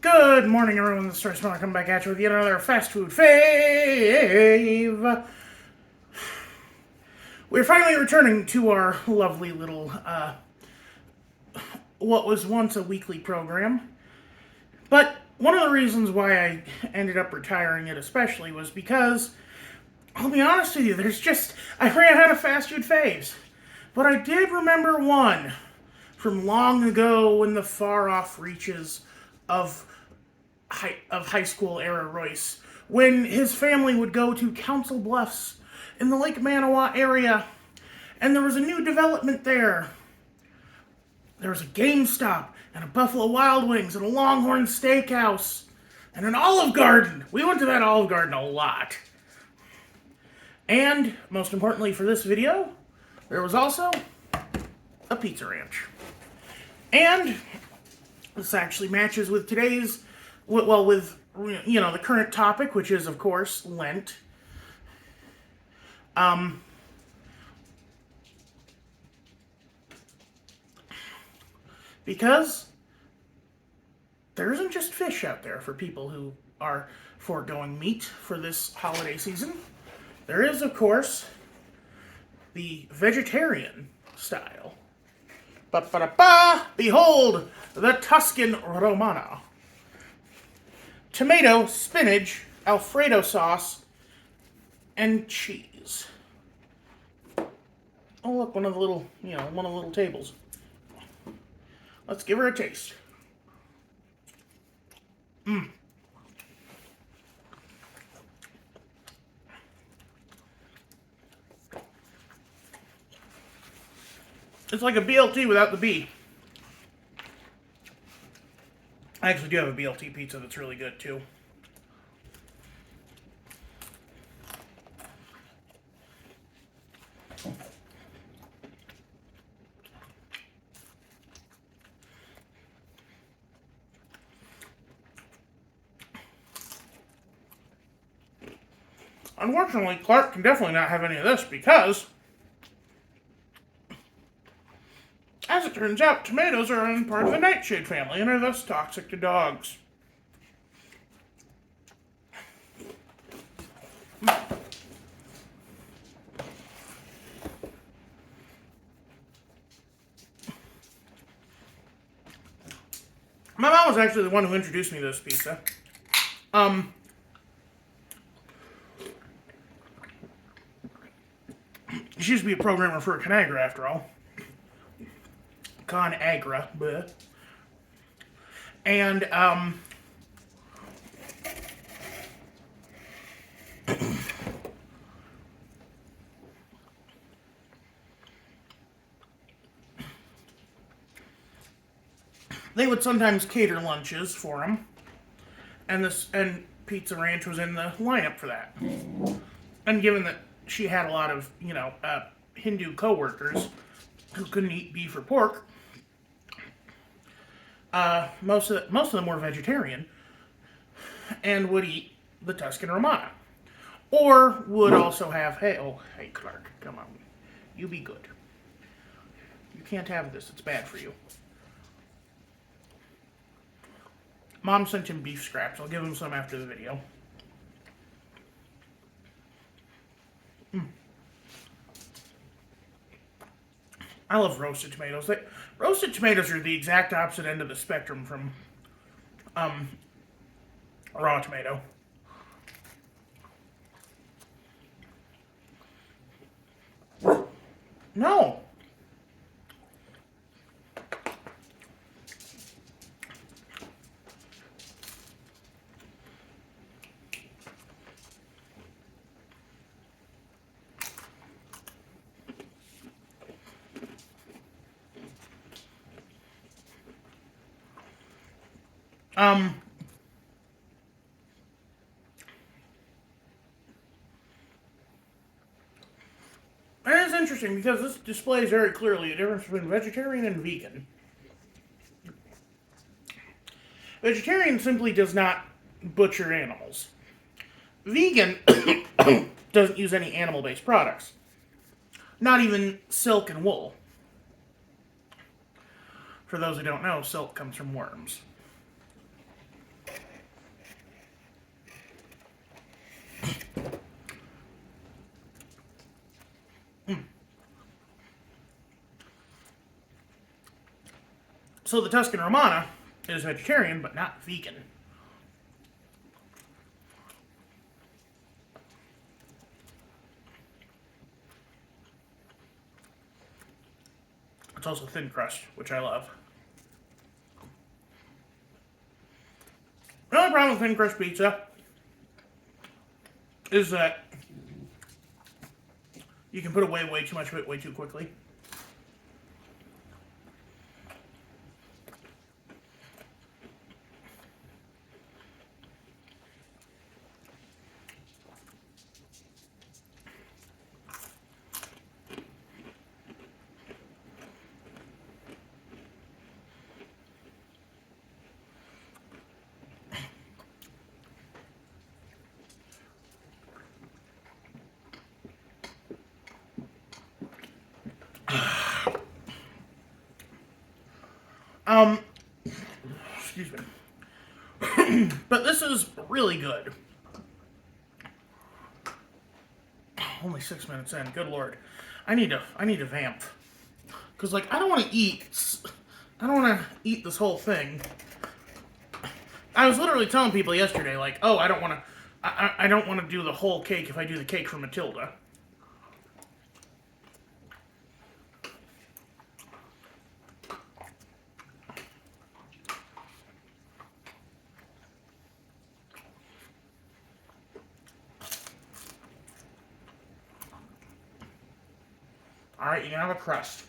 Good morning, everyone. This is Royce. Coming back at you with yet another fast food fave. We're finally returning to our lovely little, what was once a weekly program. But one of the reasons why I ended up retiring it especially was because, I'll be honest with you, I ran out of fast food faves. But I did remember one from long ago in the far off reaches of high school era Royce, when his family would go to Council Bluffs in the Lake Manawa area, and there was a new development there. There was a GameStop, and a Buffalo Wild Wings, and a Longhorn Steakhouse, and an Olive Garden. We went to that Olive Garden a lot. And, most importantly for this video, there was also a Pizza Ranch. And this actually matches with today's, with the current topic, which is, of course, Lent. Because there isn't just fish out there for people who are foregoing meat for this holiday season. There is, of course, the vegetarian style. Behold, the Tuscan Romana. Tomato, spinach, Alfredo sauce, and cheese. Oh, look, one of the little tables. Let's give her a taste. It's like a BLT without the B. I actually do have a BLT pizza that's really good, too. Unfortunately, Clark can definitely not have any of this because, as it turns out, tomatoes are in part of the nightshade family and are thus toxic to dogs. My mom was actually the one who introduced me to this pizza. She used to be a programmer for ConAgra, after all. ConAgra, bleh. And, they would sometimes cater lunches for him, and Pizza Ranch was in the lineup for that. And given that she had a lot of, Hindu coworkers who couldn't eat beef or pork, most of them were vegetarian and would eat the Tuscan Romana, or would also have, hey Clark, come on, you be good. You can't have this; it's bad for you. Mom sent him beef scraps. I'll give him some after the video. I love roasted tomatoes. Roasted tomatoes are the exact opposite end of the spectrum from raw tomato. No. It is interesting because this displays very clearly a difference between vegetarian and vegan. Vegetarian simply does not butcher animals. Vegan doesn't use any animal-based products. Not even silk and wool. For those who don't know, silk comes from worms. So the Tuscan Romana is vegetarian, but not vegan. It's also thin crust, which I love. The only problem with thin crust pizza is that you can put away way too much of it way too quickly. Excuse me. But this is really good. Only 6 minutes in. Good lord. I need to vamp. Cause like I don't want to eat this whole thing. I was literally telling people yesterday, like, oh, I don't want to do the whole cake if I do the cake for Matilda. All right, you can have a crust.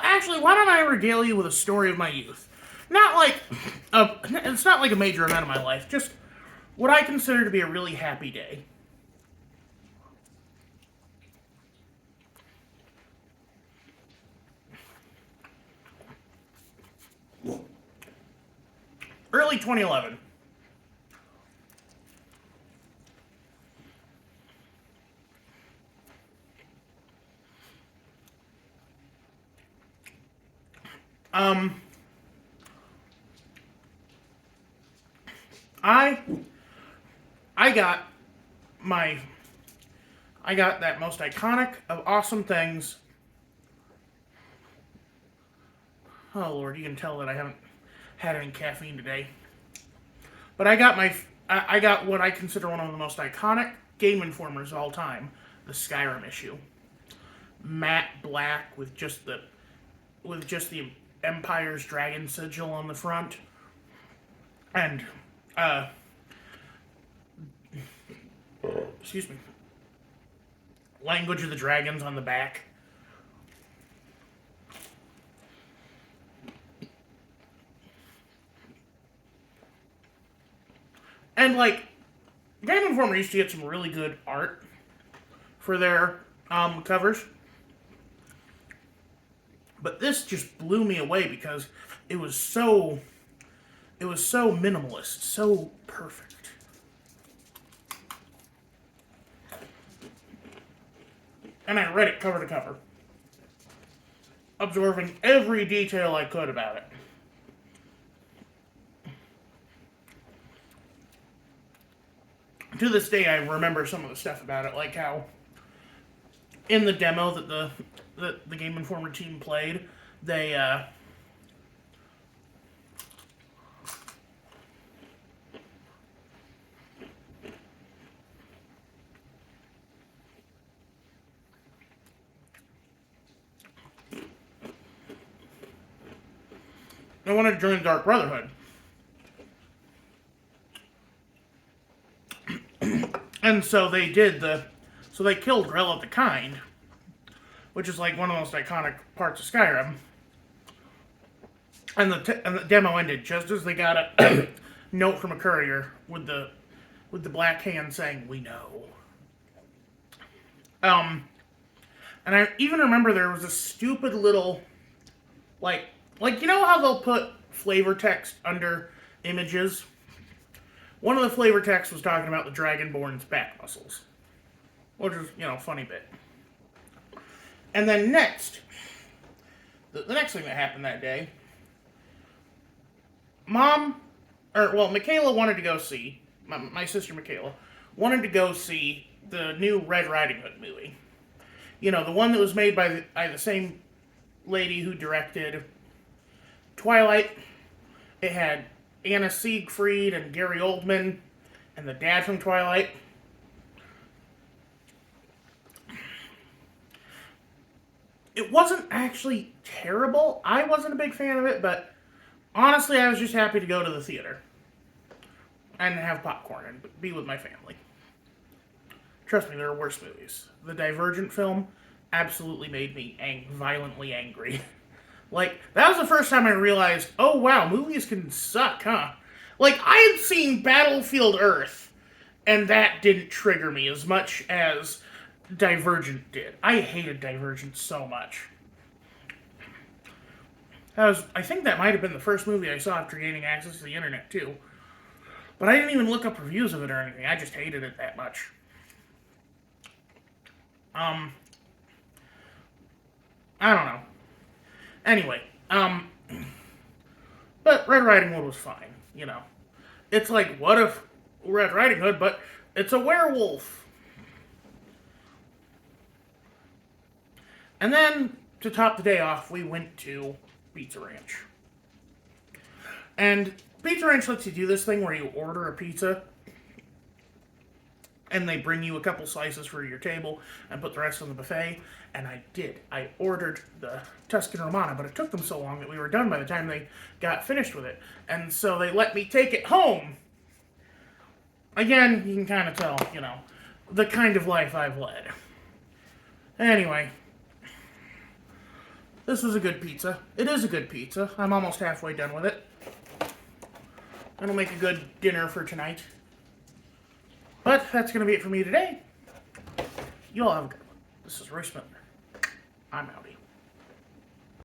Actually, why don't I regale you with a story of my youth? It's not like a major event of my life, just what I consider to be a really happy day. Early 2011. I got that most iconic of awesome things. Oh Lord, you can tell that I haven't had any caffeine today. But I got what I consider one of the most iconic Game Informers of all time, the Skyrim issue. Matte black with just the Empire's dragon sigil on the front. And excuse me. Language of the Dragons on the back. And like, Game Informer used to get some really good art for their covers. But this just blew me away because it was so minimalist, so perfect. And I read it cover to cover, absorbing every detail I could about it. To this day, I remember some of the stuff about it, like how in the demo that the Game Informer team played, they wanted to join the Dark Brotherhood. And so they killed Grell of the Kind, which is like one of the most iconic parts of Skyrim. And the demo ended just as they got a note from a courier with the black hand saying, "We know." And I even remember there was a stupid little, like you know how they'll put flavor text under images? One of the flavor texts was talking about the Dragonborn's back muscles, which is, funny bit. And then next, the next thing that happened that day, Michaela wanted to go see, my sister Michaela, wanted to go see the new Red Riding Hood movie. You know, the one that was made by the same lady who directed Twilight. It had Anna Siegfried and Gary Oldman and the dad from Twilight. It wasn't actually terrible. I wasn't a big fan of it, but honestly, I was just happy to go to the theater and have popcorn and be with my family. Trust me, there are worse movies. The Divergent film absolutely made me violently angry. Like, that was the first time I realized, oh wow, movies can suck, huh? Like, I had seen Battlefield Earth, and that didn't trigger me as much as Divergent did. I hated Divergent so much. I think that might have been the first movie I saw after gaining access to the internet, too. But I didn't even look up reviews of it or anything. I just hated it that much. I don't know. Anyway, but Red Riding Hood was fine, you know. It's like, what if Red Riding Hood, but it's a werewolf? And then, to top the day off, we went to Pizza Ranch. And Pizza Ranch lets you do this thing where you order a pizza, and they bring you a couple slices for your table and put the rest on the buffet. And I did. I ordered the Tuscan Romana, but it took them so long that we were done by the time they got finished with it. And so they let me take it home. Again, you can kind of tell, you know, the kind of life I've led. Anyway, this was a good pizza. It is a good pizza. I'm almost halfway done with it. It'll make a good dinner for tonight. But that's going to be it for me today. You all have a good one. This is Royce Miller. I'm outie.